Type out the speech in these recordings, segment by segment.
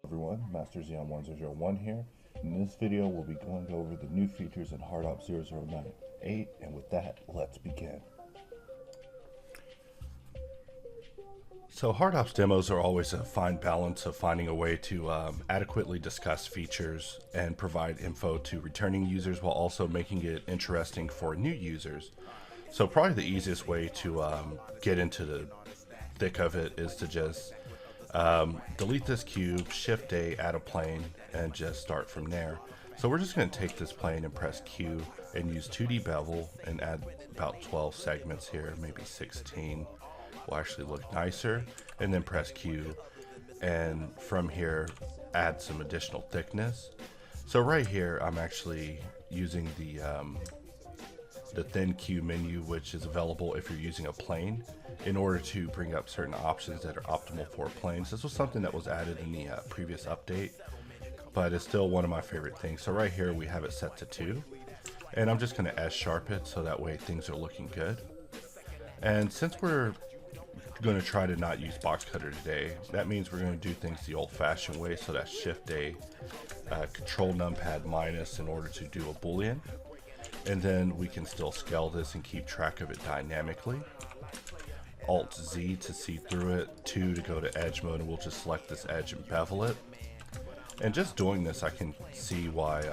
Everyone, Master Xeon1001 here. In this video, we'll be going over the new features in HardOps 0098, and with that, let's begin. So HardOps demos are always a fine balance of finding a way to adequately discuss features and provide info to returning users while also making it interesting for new users. So probably the easiest way to get into the thick of it is to just delete this cube, Shift A, add a plane, and just start from there. So we're just going to take this plane and press Q and use 2D bevel and add about 12 segments here, maybe 16 will actually look nicer, and then press Q, and from here add some additional thickness. So right here I'm actually using the thin Q menu, which is available if you're using a plane, in order to bring up certain options that are optimal for planes. This was something that was added in the previous update, but it's still one of my favorite things. So right here we have it set to 2, and I'm just going to S-sharp it so that way things are looking good. And since we're going to try to not use box cutter today, that means we're going to do things the old-fashioned way, so that's Shift A, Control numpad minus in order to do a boolean, and then we can still scale this and keep track of it dynamically. Alt Z to see through it, 2 to go to edge mode, and we'll just select this edge and bevel it. And just doing this, I can see why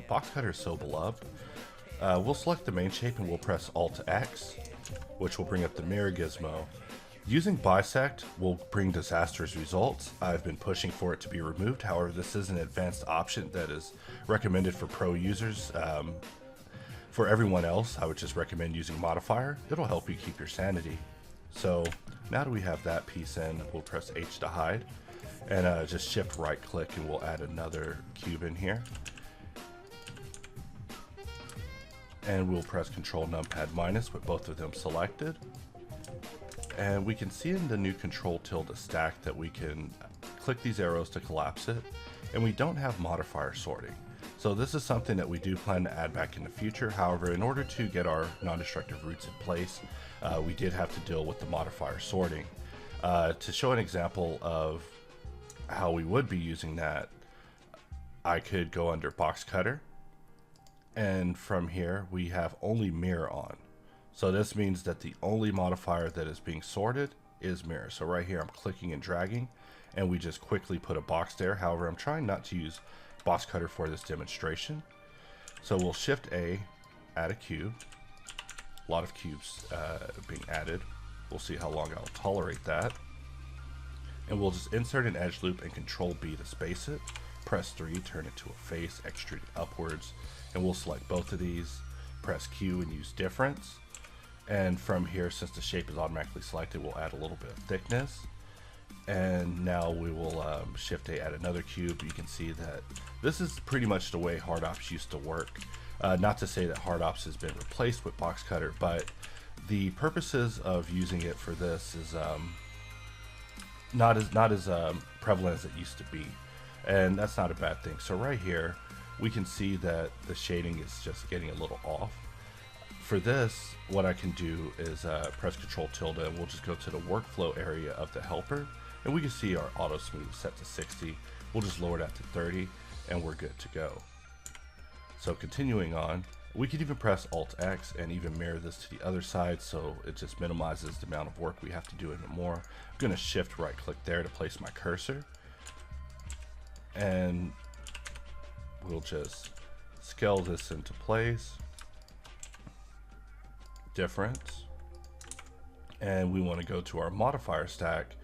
box cutter is so beloved. We'll select the main shape and we'll press Alt X, which will bring up the mirror gizmo. Using bisect will bring disastrous results. I've been pushing for it to be removed. However, this is an advanced option that is recommended for pro users. For everyone else, I would just recommend using modifier. It'll help you keep your sanity. So now that we have that piece in, we'll press H to hide, and just shift right click and we'll add another cube in here. And we'll press Control numpad minus with both of them selected. And we can see in the new Control tilde stack that we can click these arrows to collapse it, and we don't have modifier sorting. So this is something that we do plan to add back in the future. However, in order to get our non-destructive roots in place, we did have to deal with the modifier sorting. To show an example of how we would be using that, I could go under box cutter, and from here we have only mirror on. So this means that the only modifier that is being sorted is mirror. So right here I'm clicking and dragging, and we just quickly put a box there. However, I'm trying not to use box cutter for this demonstration. So we'll Shift A, add a cube. A lot of cubes being added. We'll see how long I'll tolerate that. And we'll just insert an edge loop and Control B to space it. Press 3, turn it to a face, extrude it upwards. And we'll select both of these, press Q and use difference. And from here, since the shape is automatically selected, we'll add a little bit of thickness. And now we will Shift A, add another cube. You can see that this is pretty much the way HardOps used to work. Not to say that HardOps has been replaced with box cutter, but the purposes of using it for this is not as prevalent as it used to be, and that's not a bad thing. So right here, we can see that the shading is just getting a little off. For this, what I can do is press Control tilde, and we'll just go to the workflow area of the helper, and we can see our auto smooth is set to 60. We'll just lower that to 30, and we're good to go. So continuing on, we could even press Alt X and even mirror this to the other side, so it just minimizes the amount of work we have to do even more. I'm going to Shift right click there to place my cursor, and we'll just scale this into place. Difference, and we want to go to our modifier stack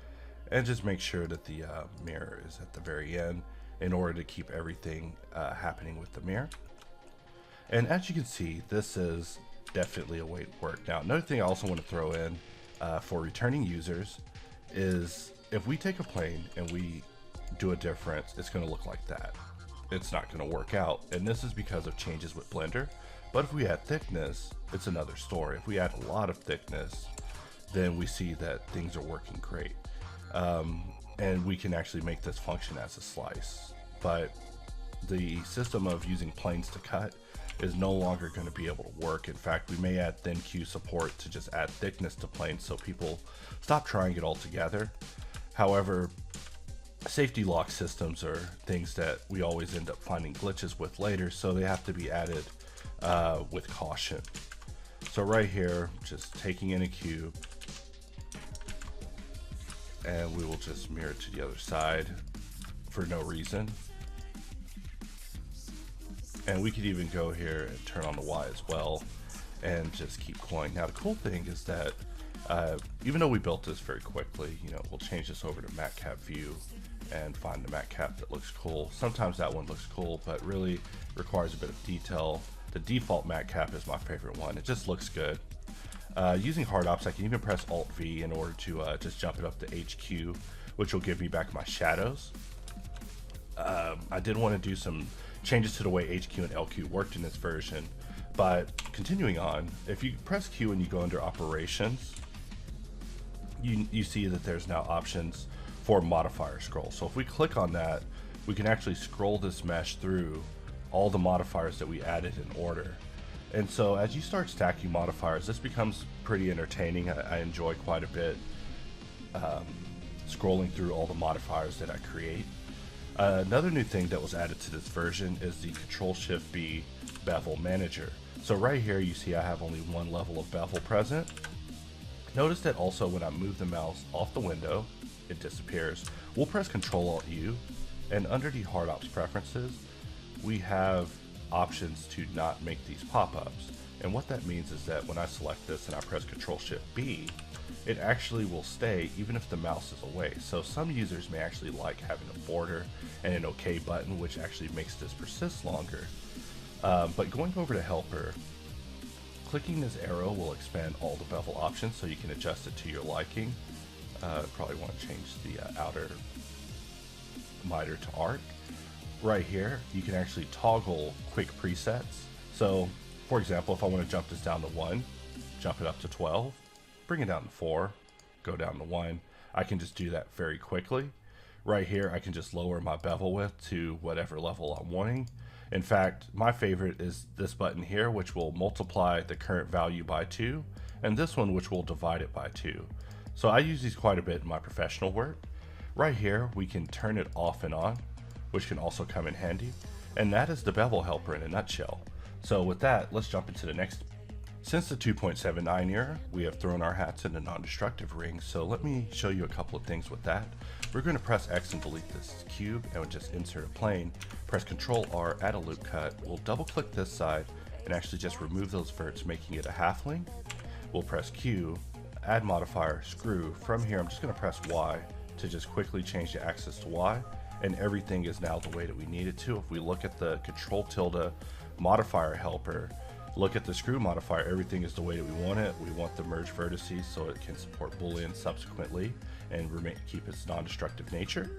and just make sure that the mirror is at the very end in order to keep everything happening with the mirror. And as you can see, this is definitely a way to work. Now, another thing I also want to throw in for returning users is if we take a plane and we do a difference, it's going to look like that. It's not going to work out, and this is because of changes with Blender. But if we add thickness, it's another story. If we add a lot of thickness, then we see that things are working great. And we can actually make this function as a slice. But the system of using planes to cut is no longer going to be able to work. In fact, we may add thin Q support to just add thickness to planes so people stop trying it altogether. However, safety lock systems are things that we always end up finding glitches with later, so they have to be added with caution. So right here, just taking in a cube, and we will just mirror it to the other side for no reason. And we could even go here and turn on the Y as well and just keep going. Now the cool thing is that even though we built this very quickly, you know, we'll change this over to matte cap view and find the matte cap that looks cool. Sometimes that one looks cool, but really requires a bit of detail. The default matte cap is my favorite one. It just looks good. Using hard ops, I can even press Alt V in order to just jump it up to HQ, which will give me back my shadows. I did want to do some changes to the way HQ and LQ worked in this version, but continuing on, if you press Q and you go under operations, you see that there's now options for modifier scrolls. So if we click on that, we can actually scroll this mesh through all the modifiers that we added in order. And so as you start stacking modifiers, this becomes pretty entertaining. I enjoy quite a bit scrolling through all the modifiers that I create. Another new thing that was added to this version is the Ctrl-Shift-B bevel manager. So right here you see I have only one level of bevel present. Notice that also when I move the mouse off the window, it disappears. We'll press Ctrl-Alt-U, and under the hard ops preferences, we have options to not make these pop-ups. And what that means is that when I select this and I press Ctrl-Shift-B, it actually will stay even if the mouse is away. So some users may actually like having a border and an OK button, which actually makes this persist longer. But going over to Helper, clicking this arrow will expand all the bevel options so you can adjust it to your liking. Probably want to change the outer miter to arc. Right here, you can actually toggle quick presets. So, for example, if I want to jump this down to 1, jump it up to 12, bring it down to 4, go down to 1, I can just do that very quickly. Right here, I can just lower my bevel width to whatever level I'm wanting. In fact, my favorite is this button here, which will multiply the current value by 2, and this one, which will divide it by 2. So I use these quite a bit in my professional work. Right here, we can turn it off and on, which can also come in handy. And that is the Bevel Helper in a nutshell. So with that, let's jump into the next. Since the 2.79 era, we have thrown our hats into non-destructive rings, so let me show you a couple of things with that. We're going to press X and delete this cube, and we'll just insert a plane. Press Ctrl R, add a loop cut. We'll double click this side and actually just remove those verts, making it a halfling. We'll press Q, add modifier, screw. From here, I'm just going to press Y to just quickly change the axis to Y, and everything is now the way that we need it to. If we look at the Ctrl # modifier helper, look at the screw modifier, everything is the way that we want it. We want the merge vertices so it can support boolean subsequently and keep its non-destructive nature.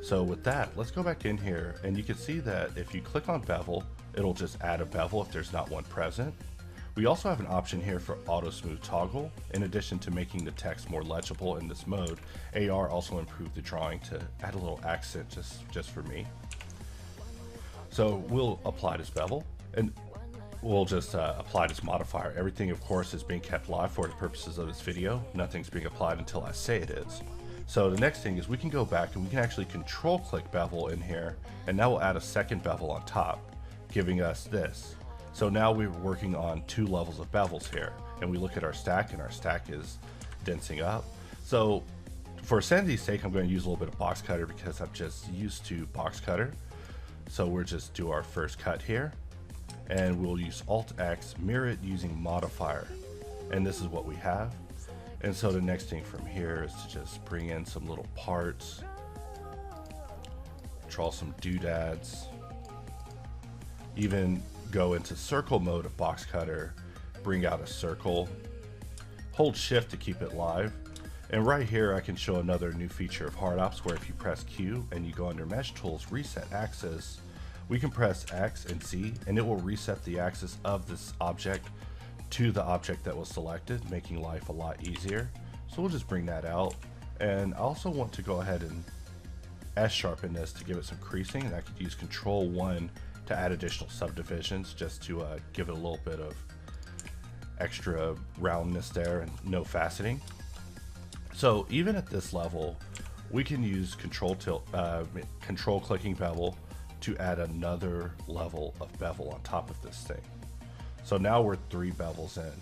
So with that, let's go back in here, and you can see that if you click on bevel, it'll just add a bevel if there's not one present. We also have an option here for auto smooth toggle. In addition to making the text more legible in this mode, AR also improved the drawing to add a little accent just for me. So we'll apply this bevel, and we'll just apply this modifier. Everything, of course, is being kept live for the purposes of this video. Nothing's being applied until I say it is. So the next thing is we can go back and we can actually control click bevel in here, and now we'll add a second bevel on top, giving us this. So now we're working on 2 levels of bevels here, and we look at our stack, and our stack is densing up. So for sanity's sake, I'm going to use a little bit of box cutter because I'm just used to box cutter. So we'll just do our first cut here, and we'll use Alt X, mirror it using modifier, and this is what we have. And so the next thing from here is to just bring in some little parts, draw some doodads, even go into circle mode of box cutter, bring out a circle, hold shift to keep it live. And right here I can show another new feature of hard ops, where if you press Q and you go under mesh tools, reset axis, we can press X and Z and it will reset the axis of this object to the object that was selected, making life a lot easier. So we'll just bring that out, and I also want to go ahead and S sharpen this to give it some creasing, and I could use Control 1 to add additional subdivisions just to give it a little bit of extra roundness there and no faceting. So even at this level, we can use control clicking bevel to add another level of bevel on top of this thing. So now we're 3 bevels in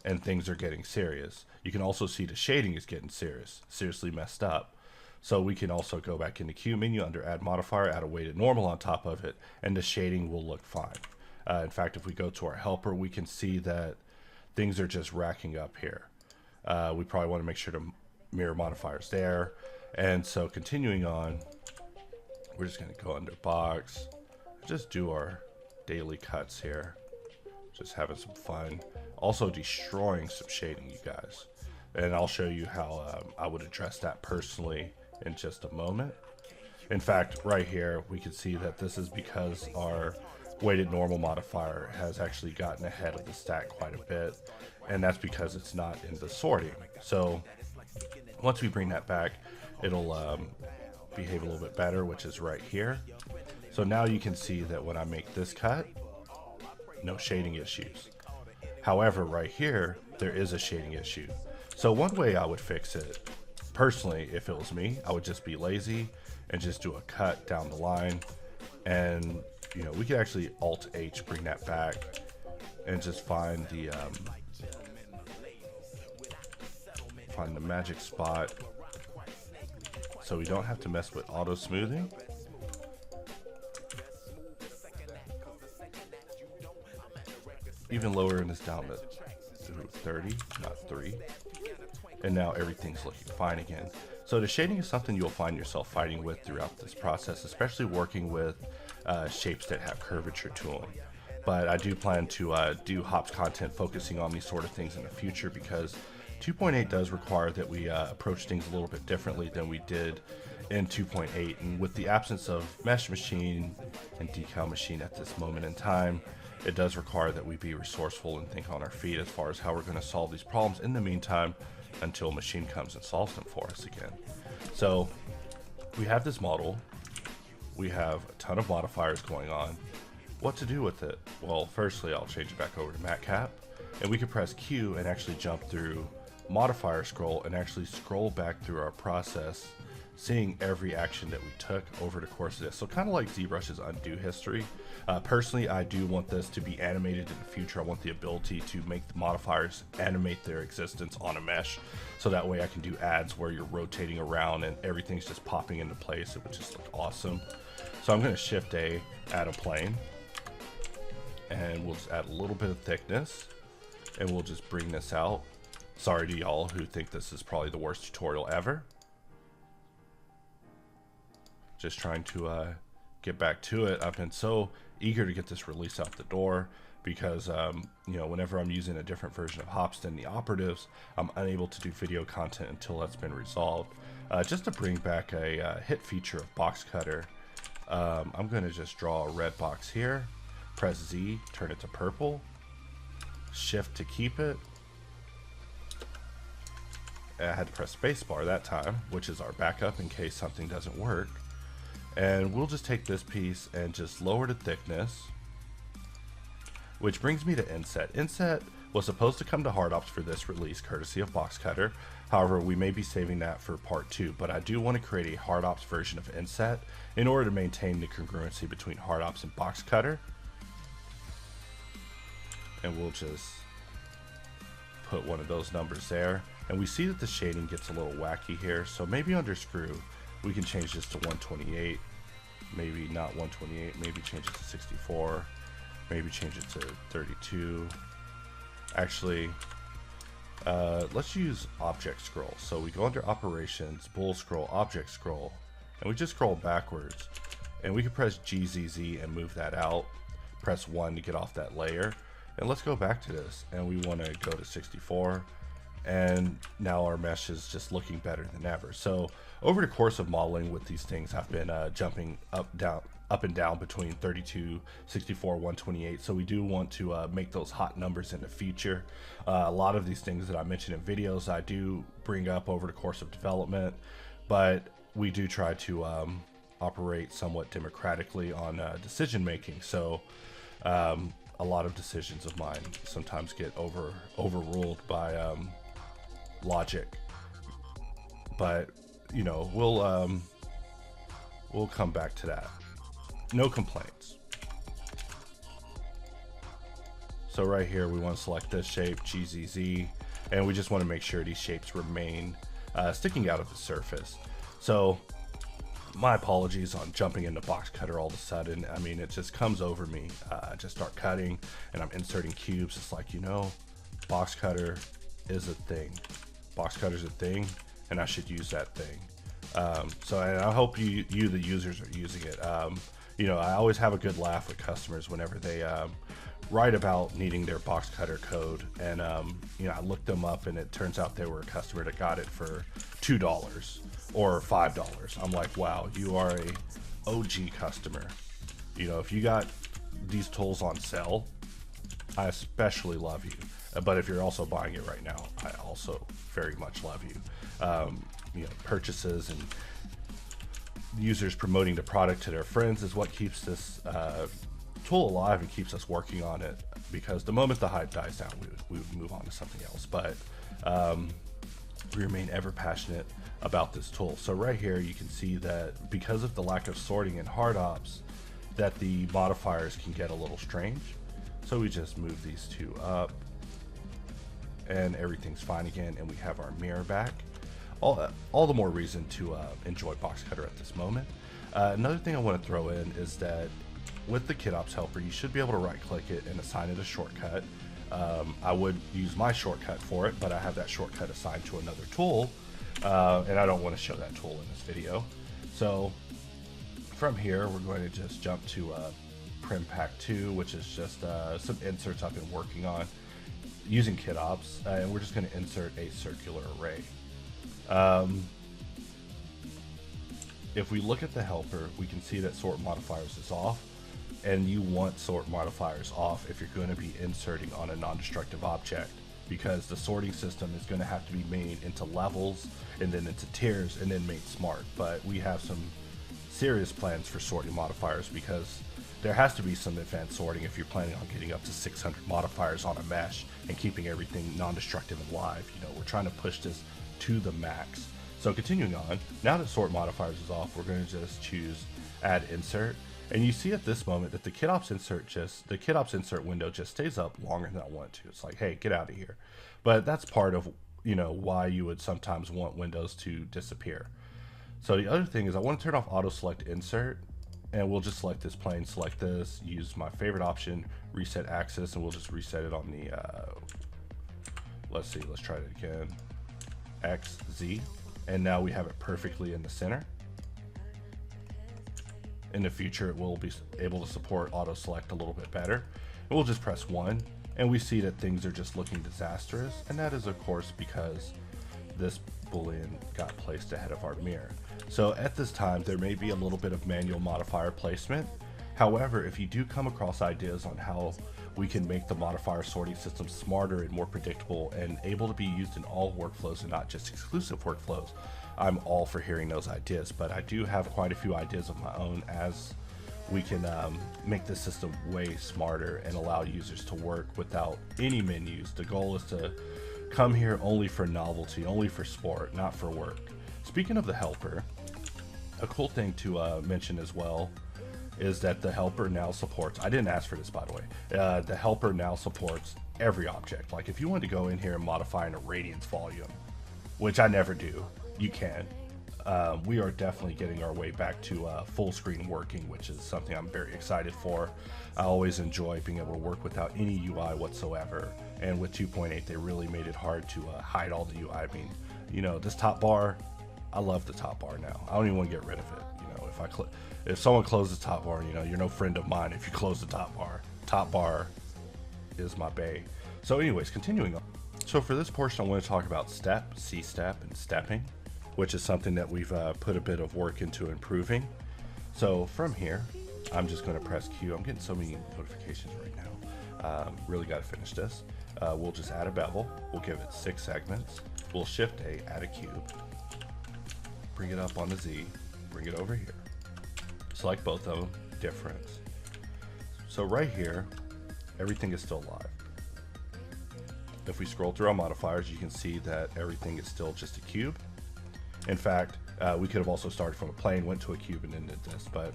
and things are getting serious. You can also see the shading is getting seriously messed up. So we can also go back in the Q menu under add modifier, add a weighted normal on top of it, and the shading will look fine. In fact, if we go to our helper, we can see that things are just racking up here. We probably want to make sure to mirror modifiers there. And so continuing on, we're just going to go under box, just do our daily cuts here, just having some fun. Also destroying some shading, you guys. And I'll show you how I would address that personally in just a moment. In fact, right here, we can see that this is because our weighted normal modifier has actually gotten ahead of the stack quite a bit. And that's because it's not in the sorting. So once we bring that back, it'll behave a little bit better, which is right here. So now you can see that when I make this cut, no shading issues. However, right here, there is a shading issue. So one way I would fix it, personally, if it was me, I would just be lazy and just do a cut down the line. And, you know, we could actually Alt-H, bring that back, and just find the magic spot so we don't have to mess with auto smoothing. Even lowering this down to 30, not 3. And now everything's looking fine again. So the shading is something you'll find yourself fighting with throughout this process, especially working with shapes that have curvature to them. But I do plan to do hops content focusing on these sort of things in the future, because 2.8 does require that we approach things a little bit differently than we did in 2.8. And with the absence of mesh machine and decal machine at this moment in time, it does require that we be resourceful and think on our feet as far as how we're going to solve these problems in the meantime until machine comes and solves them for us again. So we have this model, we have a ton of modifiers going on. What to do with it? Well, firstly, I'll change it back over to matcap, and we can press Q and actually jump through modifier scroll and actually scroll back through our process, seeing every action that we took over the course of this. So kind of like ZBrush's undo history. Personally, I do want this to be animated in the future. I want the ability to make the modifiers animate their existence on a mesh, so that way I can do ads where you're rotating around and everything's just popping into place. It would just look awesome. So I'm going to Shift A, add a plane, and we'll just add a little bit of thickness, and we'll just bring this out. Sorry to y'all who think this is probably the worst tutorial ever. Just trying to get back to it. I've been so eager to get this release out the door because you know, whenever I'm using a different version of Hops than the operatives, I'm unable to do video content until that's been resolved. Just to bring back a hit feature of box cutter, I'm going to just draw a red box here, press Z, turn it to purple, Shift to keep it. I had to press spacebar that time, which is our backup in case something doesn't work. And we'll just take this piece and just lower the thickness, which brings me to inset. Inset was supposed to come to hard ops for this release, courtesy of Box Cutter. However, we may be saving that for part 2, but I do want to create a hard ops version of inset in order to maintain the congruency between hard ops and Box Cutter. And we'll just put one of those numbers there. And we see that the shading gets a little wacky here, so maybe under screw we can change this to 128, maybe not 128, maybe change it to 64, maybe change it to 32. Actually, let's use object scroll. So we go under operations, bool scroll, object scroll, and we just scroll backwards, and we can press GZZ and move that out, press 1 to get off that layer. And let's go back to this, and we want to go to 64, and now our mesh is just looking better than ever. So over the course of modeling with these things, I've been jumping up and down between 32, 64, 128. So we do want to make those hot numbers in the future. A lot of these things that I mentioned in videos, I do bring up over the course of development, but we do try to operate somewhat democratically on decision making. So a lot of decisions of mine sometimes get overruled by logic. But you know, we'll come back to that. No complaints. So right here, we want to select this shape, GZZ, and we just want to make sure these shapes remain sticking out of the surface. So my apologies on jumping into box cutter all of a sudden. I mean, it just comes over me. I just start cutting and I'm inserting cubes. It's like, you know, box cutter is a thing. Box cutter's a thing, and I should use that thing. So and I hope you the users are using it. You know, I always have a good laugh with customers whenever they write about needing their box cutter code, and you know, I looked them up and it turns out they were a customer that got it for $2 or $5. I'm like, wow, you are a OG customer. You know, if you got these tools on sale, I especially love you. But if you're also buying it right now, I also very much love you. You know, purchases and users promoting the product to their friends is what keeps this tool alive and keeps us working on it, because the moment the hype dies down, we would move on to something else. But we remain ever passionate about this tool. So right here, you can see that because of the lack of sorting in hard ops, that the modifiers can get a little strange. So we just move these two up and everything's fine again, and we have our mirror back. All the more reason to enjoy box cutter at this moment. Another thing I want to throw in is that with the KitOps helper, you should be able to right click it and assign it a shortcut. I would use my shortcut for it, but I have that shortcut assigned to another tool, and I don't want to show that tool in this video. So from here, we're going to just jump to Prim Pack 2, which is just some inserts I've been working on using KitOps, and we're just going to insert a circular array. If we look at the helper, we can see that sort modifiers is off, and you want sort modifiers off if you're going to be inserting on a non-destructive object, because the sorting system is going to have to be made into levels and then into tiers and then made smart. But we have some serious plans for sorting modifiers, because there has to be some advanced sorting if you're planning on getting up to 600 modifiers on a mesh and keeping everything non-destructive and live. You know, we're trying to push this to the max. So continuing on, now that sort modifiers is off, we're going to just choose add insert, and you see at this moment that the KitOps insert window just stays up longer than I want to. It's like, hey, get out of here. But that's part of, you know, why you would sometimes want windows to disappear. So the other thing is I want to turn off auto select insert, and we'll just select this plane, select this, use my favorite option, reset axis, and we'll just reset it on the let's try it again, XZ, and now we have it perfectly in the center. In the future, it will be able to support auto select a little bit better. And we'll just press 1, and we see that things are just looking disastrous, and that is of course because this boolean got placed ahead of our mirror. So at this time, there may be a little bit of manual modifier placement. However, if you do come across ideas on how we can make the modifier sorting system smarter and more predictable and able to be used in all workflows and not just exclusive workflows, I'm all for hearing those ideas. But I do have quite a few ideas of my own as we can make the system way smarter and allow users to work without any menus. The goal is to come here only for novelty, only for sport, not for work. Speaking of the helper, a cool thing to mention as well is that the helper now supports, I didn't ask for this by the way, the helper now supports every object. Like if you want to go in here and modify an irradiance volume, which I never do, you can. We are definitely getting our way back to full screen working, which is something I'm very excited for. I always enjoy being able to work without any UI whatsoever, and with 2.8 they really made it hard to hide all the UI. I mean, you know, this top bar, I love the top bar now. I don't even want to get rid of it. You know, if someone closes the top bar, you know, you're no friend of mine if you close the top bar. Top bar is my bae. So anyways, continuing on. So for this portion, I want to talk about step, C-step, and stepping, which is something that we've put a bit of work into improving. So from here, I'm just going to press Q. I'm getting so many notifications right now. Really got to finish this. We'll just add a bevel. We'll give it 6 segments. We'll Shift A, add a cube. Bring it up on the Z. Bring it over here. Select both of them. Difference. So right here, everything is still live. If we scroll through our modifiers, you can see that everything is still just a cube. In fact, We could have also started from a plane, went to a cube, and then did this. But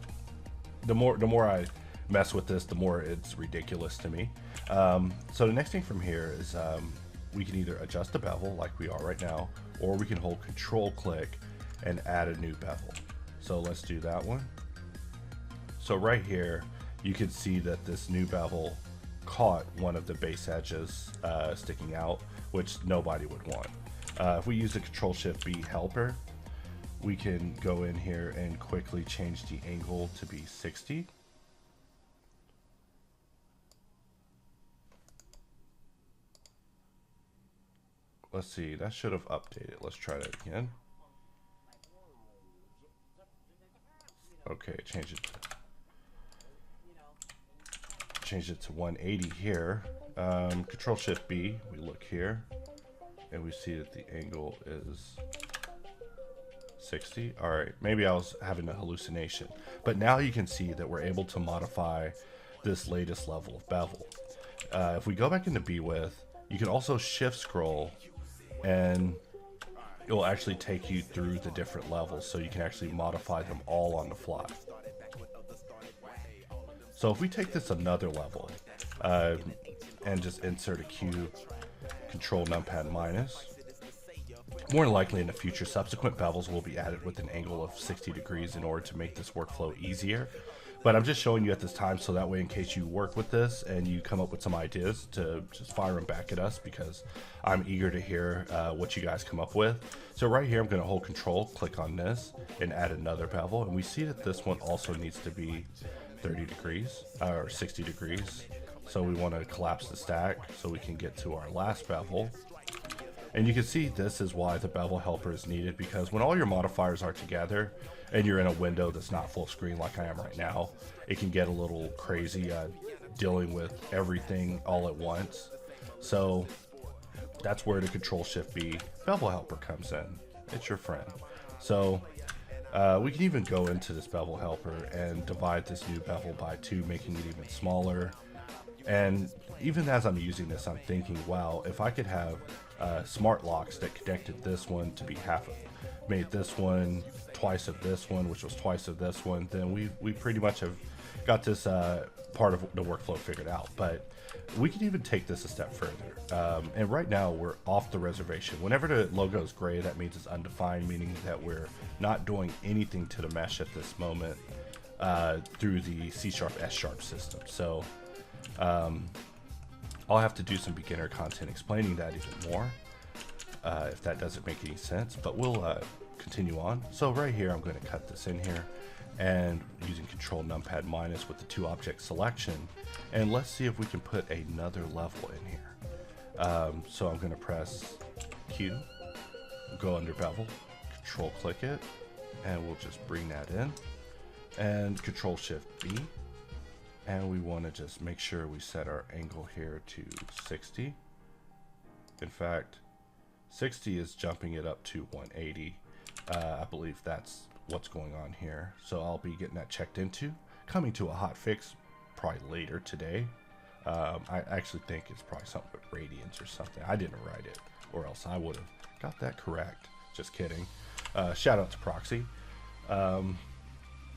the more I mess with this, the more it's ridiculous to me. So the next thing from here is we can either adjust the bevel like we are right now, or we can hold Control click and add a new bevel. So let's do that one. So right here, you can see that this new bevel caught one of the base edges sticking out, which nobody would want. If we use the Ctrl-Shift-B helper, we can go in here and quickly change the angle to be 60. Let's see, that should have updated. Let's try that again. Okay, change it to 180 here. Ctrl-Shift-B, we look here, and we see that the angle is 60. All right, maybe I was having a hallucination, but now you can see that we're able to modify this latest level of bevel. If we go back into B-Width, you can also shift scroll, and it will actually take you through the different levels, so you can actually modify them all on the fly. So if we take this another level and just insert a cube, Control numpad minus, more than likely in the future, subsequent bevels will be added with an angle of 60 degrees in order to make this workflow easier. But I'm just showing you at this time, so that way in case you work with this and you come up with some ideas, to just fire them back at us, because I'm eager to hear what you guys come up with. So right here, I'm going to hold Control, click on this, and add another bevel. And we see that this one also needs to be 30 degrees, or 60 degrees. So we want to collapse the stack so we can get to our last bevel. And you can see this is why the Bevel Helper is needed, because when all your modifiers are together and you're in a window that's not full screen like I am right now, it can get a little crazy dealing with everything all at once. So that's where the Ctrl-Shift-B Bevel Helper comes in. It's your friend. So we can even go into this Bevel Helper and divide this new bevel by 2, making it even smaller. And even as I'm using this, I'm thinking, wow, if I could have smart locks that connected this one to be half of, made this one twice of this one, which was twice of this one, then we pretty much have got this part of the workflow figured out. But we can even take this a step further. And right now we're off the reservation. Whenever the logo is gray, that means it's undefined, meaning that we're not doing anything to the mesh at this moment through the C# S# system. So I'll have to do some beginner content explaining that even more if that doesn't make any sense, but we'll continue on. So right here, I'm going to cut this in here, and using Control numpad minus with the 2 object selection, and let's see if we can put another level in here. So I'm going to press Q, go under bevel, Control click it, and we'll just bring that in, and Control Shift B. And we want to just make sure we set our angle here to 60. In fact, 60 is jumping it up to 180. I believe that's what's going on here. So I'll be getting that checked into. Coming to a hot fix probably later today. I actually think it's probably something with radians or something. I didn't write it, or else I would have got that correct. Just kidding. Shout out to Proxy.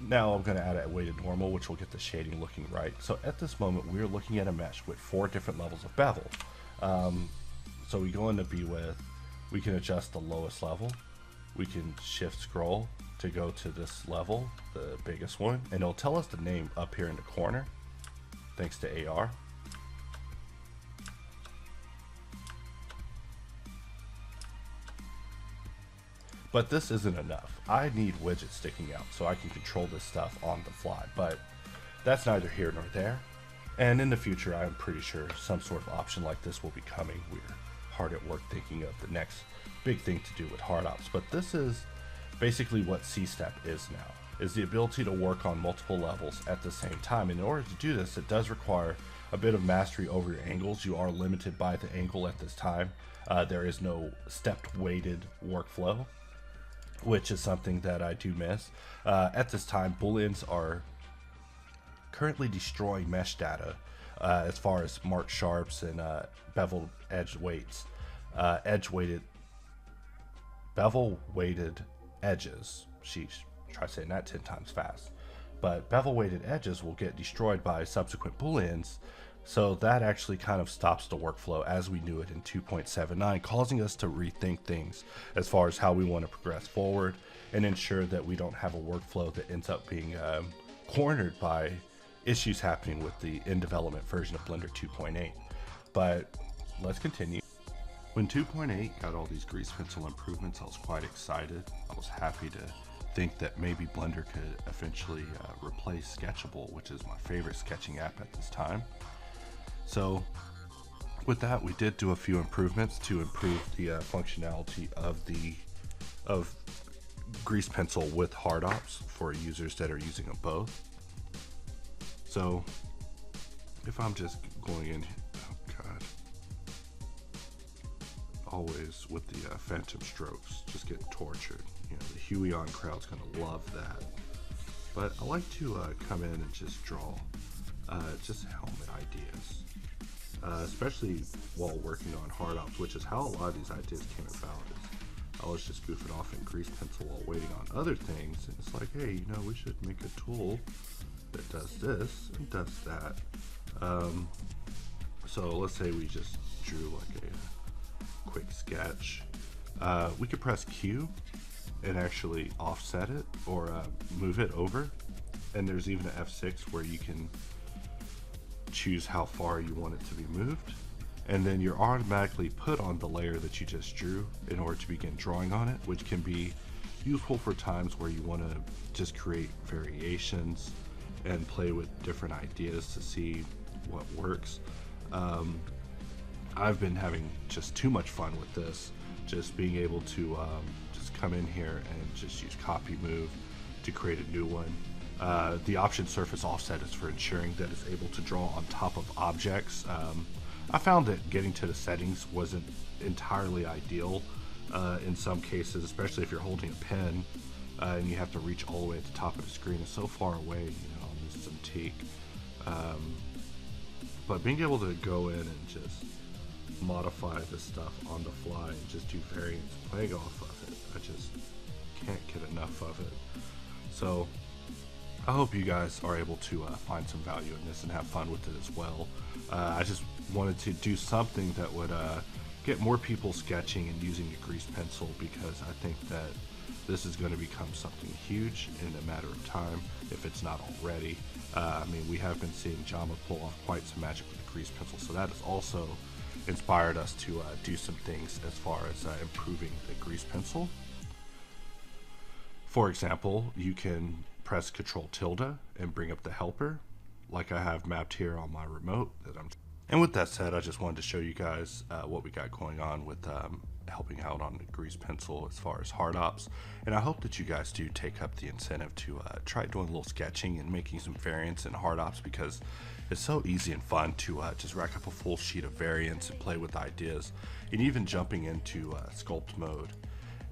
Now I'm going to add a weighted normal, which will get the shading looking right. So at this moment, we're looking at a mesh with 4 different levels of bevel. So we go into B-Width, we can adjust the lowest level. We can shift scroll to go to this level, the biggest one, and it'll tell us the name up here in the corner, thanks to AR. But this isn't enough. I need widgets sticking out so I can control this stuff on the fly, but that's neither here nor there. And in the future, I'm pretty sure some sort of option like this will be coming. We're hard at work thinking of the next big thing to do with hard ops, but this is basically what C-Step is now, is the ability to work on multiple levels at the same time. And in order to do this, it does require a bit of mastery over your angles. You are limited by the angle at this time. There is no stepped weighted workflow, which is something that I do miss. At this time, booleans are currently destroying mesh data as far as mark sharps and bevel edge weights. Bevel weighted edges. Sheesh, try saying that 10 times fast. But bevel weighted edges will get destroyed by subsequent booleans. So that actually kind of stops the workflow as we knew it in 2.79, causing us to rethink things as far as how we want to progress forward and ensure that we don't have a workflow that ends up being cornered by issues happening with the in development version of Blender 2.8. But let's continue. When 2.8 got all these grease pencil improvements, I was quite excited. I was happy to think that maybe Blender could eventually replace Sketchable, which is my favorite sketching app at this time. So with that, we did do a few improvements to improve the functionality of grease pencil with hard ops for users that are using them both. So if I'm just going in, oh god, always with the phantom strokes, just get tortured. You know, the Huey on crowd's gonna love that. But I like to come in and just draw just helmet ideas, especially while working on hard ops, which is how a lot of these ideas came about. I was just goofing off in grease pencil while waiting on other things, and it's like, hey, you know, we should make a tool that does this and does that. So let's say we just drew like a quick sketch. We could press Q and actually offset it or move it over, and there's even an F6 where you can choose how far you want it to be moved, and then you're automatically put on the layer that you just drew in order to begin drawing on it, which can be useful for times where you want to just create variations and play with different ideas to see what works. I've been having just too much fun with this, just being able to just come in here and just use copy move to create a new one. The option surface offset is for ensuring that it's able to draw on top of objects. I found that getting to the settings wasn't entirely ideal in some cases, especially if you're holding a pen and you have to reach all the way at the top of the screen. It's so far away, you know, on this Cintiq. But being able to go in and just modify this stuff on the fly and just do variants playing off of it, I just can't get enough of it. So I hope you guys are able to find some value in this and have fun with it as well. I just wanted to do something that would get more people sketching and using a grease pencil, because I think that this is going to become something huge in a matter of time, if it's not already. I mean, we have been seeing Jama pull off quite some magic with the grease pencil, so that has also inspired us to do some things as far as improving the grease pencil. For example, you can press Ctrl and bring up the helper, like I have mapped here on my remote. And with that said, I just wanted to show you guys what we got going on with helping out on the grease pencil as far as hard ops. And I hope that you guys do take up the incentive to try doing a little sketching and making some variants in hard ops, because it's so easy and fun to just rack up a full sheet of variants and play with ideas, and even jumping into sculpt mode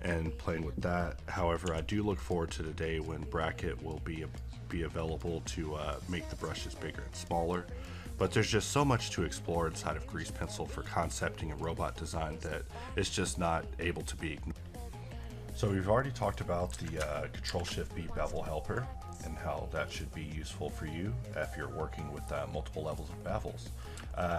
and playing with that. However, I do look forward to the day when bracket will be available to make the brushes bigger and smaller. But there's just so much to explore inside of grease pencil for concepting and robot design that it's just not able to be ignored. So we've already talked about the Ctrl-Shift-B Bevel Helper and how that should be useful for you if you're working with multiple levels of bevels.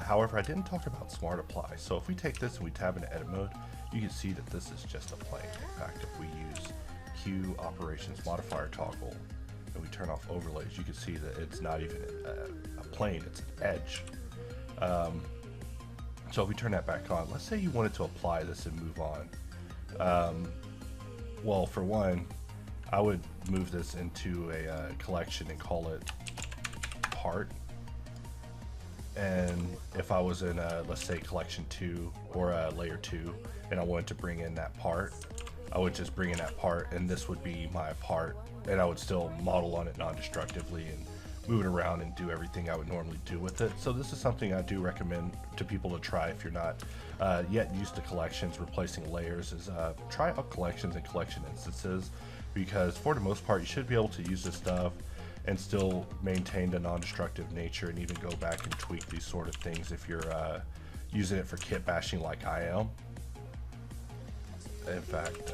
However, I didn't talk about Smart Apply. So if we take this and we tab into edit mode, you can see that this is just a plane. In fact, if we use Q operations modifier toggle and we turn off overlays, you can see that it's not even a plane, it's an edge. So if we turn that back on, let's say you wanted to apply this and move on. Well, for one, I would move this into a collection and call it part. And if I was in let's say collection 2 or layer 2 and I wanted to bring in that part, I would just bring in that part and this would be my part, and I would still model on it non-destructively and move it around and do everything I would normally do with it. So this is something I do recommend to people to try if you're not yet used to collections. Replacing layers is try out collections and collection instances, because for the most part you should be able to use this stuff and still maintain the non-destructive nature and even go back and tweak these sort of things if you're using it for kit bashing like I am. In fact,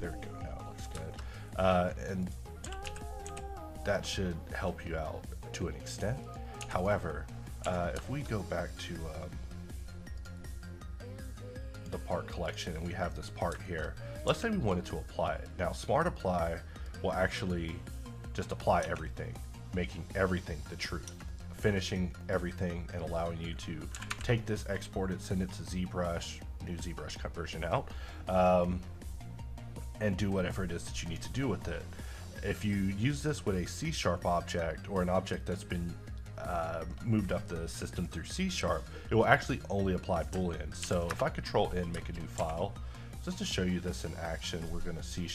There we go, now it looks good. And that should help you out to an extent. However, if we go back to the part collection and we have this part here, let's say we wanted to apply it. Now, Smart Apply will actually just apply everything, making everything the truth, finishing everything and allowing you to take this, export it, send it to ZBrush, new ZBrush version out, and do whatever it is that you need to do with it. If you use this with a C# object or an object that's been moved up the system through C#, it will actually only apply booleans. So if I Ctrl N, make a new file, just to show you this in action, we're going to C#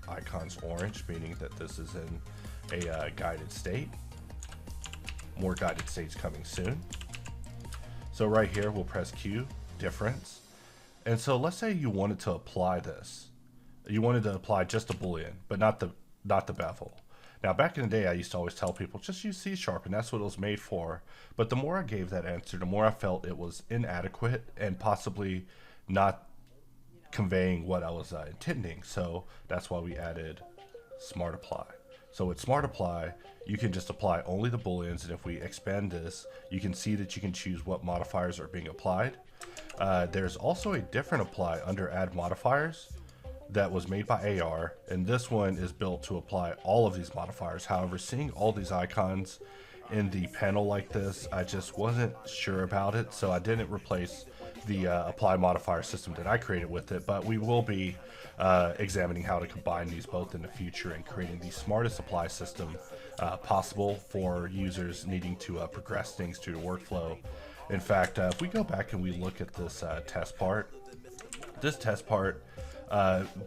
icons orange, meaning that this is in a guided state. More guided states coming soon. So right here, we'll press Q, difference. And so let's say you wanted to apply this. You wanted to apply just a boolean, but not the bevel. Now, back in the day, I used to always tell people, just use C#, and that's what it was made for. But the more I gave that answer, the more I felt it was inadequate and possibly not conveying what I was intending. So that's why we added Smart Apply. So with Smart Apply, you can just apply only the booleans, and if we expand this, you can see that you can choose what modifiers are being applied. There's also a different apply under Add Modifiers that was made by AR, and this one is built to apply all of these modifiers. However, seeing all these icons in the panel like this, I just wasn't sure about it, so I didn't replace the apply modifier system that I created with it, but we will be examining how to combine these both in the future and creating the smartest apply system possible for users needing to progress things through the workflow. In fact, if we go back and we look at this test part, this test part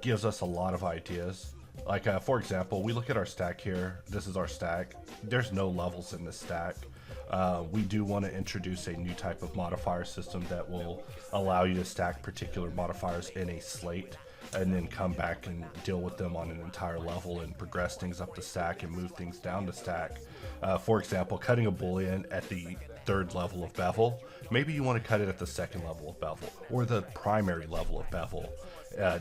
gives us a lot of ideas. Like for example, we look at our stack here. This is our stack. There's no levels in this stack. We do want to introduce a new type of modifier system that will allow you to stack particular modifiers in a slate and then come back and deal with them on an entire level and progress things up the stack and move things down the stack. For example, cutting a boolean at the third level of bevel. Maybe you want to cut it at the second level of bevel or the primary level of bevel,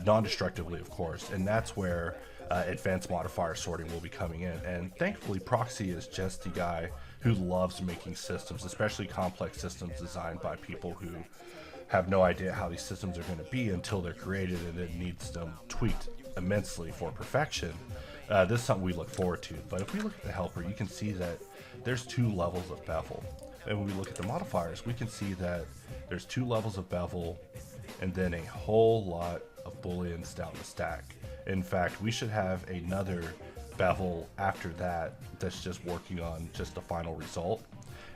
non-destructively, of course, and that's where advanced modifier sorting will be coming in. And thankfully, Proxy is just the guy who loves making systems, especially complex systems designed by people who have no idea how these systems are going to be until they're created, and it needs them tweaked immensely for perfection. This is something we look forward to. But if we look at the helper, you can see that there's 2 levels of bevel. And when we look at the modifiers, we can see that there's 2 levels of bevel and then a whole lot of booleans down the stack. In fact, we should have another bevel after that that's just working on just the final result.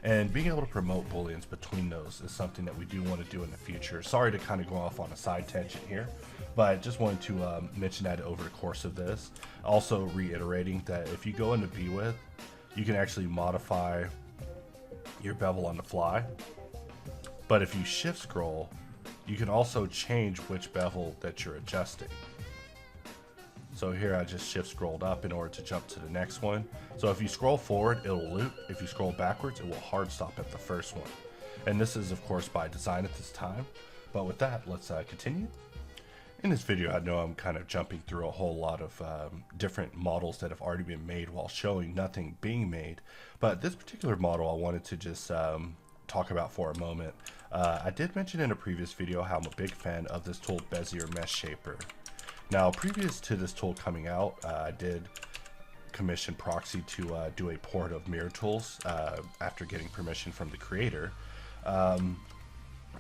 And being able to promote booleans between those is something that we do want to do in the future. Sorry to kind of go off on a side tangent here, but just wanted to mention that over the course of this. Also reiterating that if you go into BWidth, you can actually modify your bevel on the fly. But if you shift scroll, you can also change which bevel that you're adjusting. So here I just shift scrolled up in order to jump to the next one. So if you scroll forward, it'll loop. If you scroll backwards, it will hard stop at the first one. And this is of course by design at this time. But with that, let's continue. In this video, I know I'm kind of jumping through a whole lot of different models that have already been made while showing nothing being made. But this particular model I wanted to just talk about for a moment. I did mention in a previous video how I'm a big fan of this tool Bezier Mesh Shaper. Now, previous to this tool coming out, I did commission Proxy to do a port of Mirror Tools after getting permission from the creator.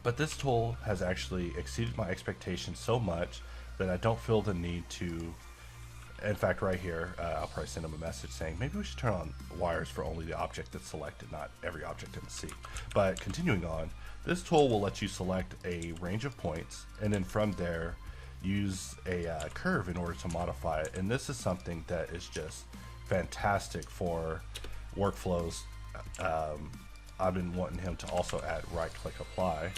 But this tool has actually exceeded my expectations so much that I don't feel the need to. In fact, right here, I'll probably send them a message saying maybe we should turn on wires for only the object that's selected, not every object in the scene. But continuing on, this tool will let you select a range of points, and then from there, use a curve in order to modify it. And this is something that is just fantastic for workflows. I've been wanting him to also add right-click apply,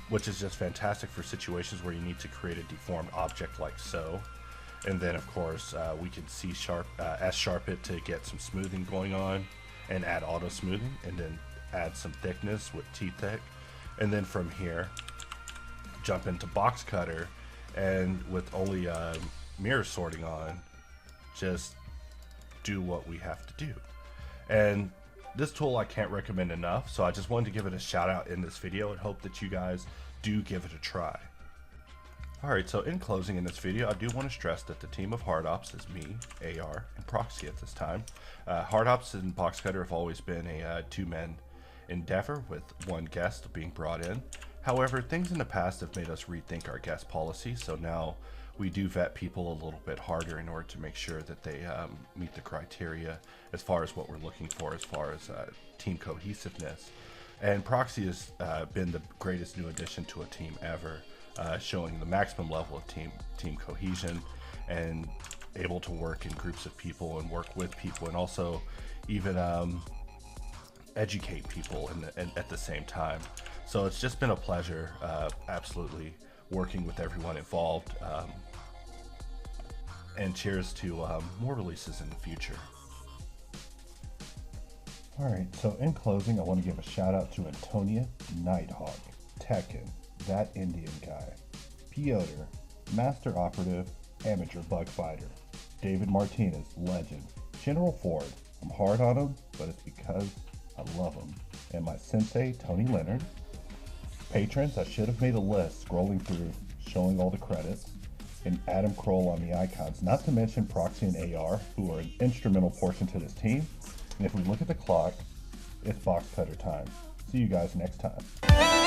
which is just fantastic for situations where you need to create a deformed object like so. And then of course we can S-sharp it to get some smoothing going on, and add auto smoothing, and then add some thickness with T-thick. And then from here, jump into box cutter and with only mirror sorting on, just do what we have to do. And this tool I can't recommend enough, so I just wanted to give it a shout out in this video and hope that you guys do give it a try. Alright, so in closing in this video, I do want to stress that the team of Hard Ops is me, AR, and Proxy at this time. Hard Ops and Boxcutter have always been a two-man endeavor with one guest being brought in. However, things in the past have made us rethink our guest policy, so now we do vet people a little bit harder in order to make sure that they meet the criteria as far as what we're looking for as far as team cohesiveness. And Proxy has been the greatest new addition to a team ever. Showing the maximum level of team cohesion and able to work in groups of people and work with people, and also even educate people at the same time. So it's just been a pleasure, absolutely, working with everyone involved. And cheers to more releases in the future. Alright, so in closing, I want to give a shout out to Antonia, Nighthawk, Tekken, That Indian Guy, Piotr, Master Operative, Amateur Bug Fighter, David Martinez, Legend, General Ford, I'm hard on him, but it's because I love him, and my sensei, Tony Leonard. Patrons, I should have made a list scrolling through, showing all the credits, and Adam Kroll on the icons, not to mention Proxy and AR, who are an instrumental portion to this team. And if we look at the clock, it's box cutter time. See you guys next time.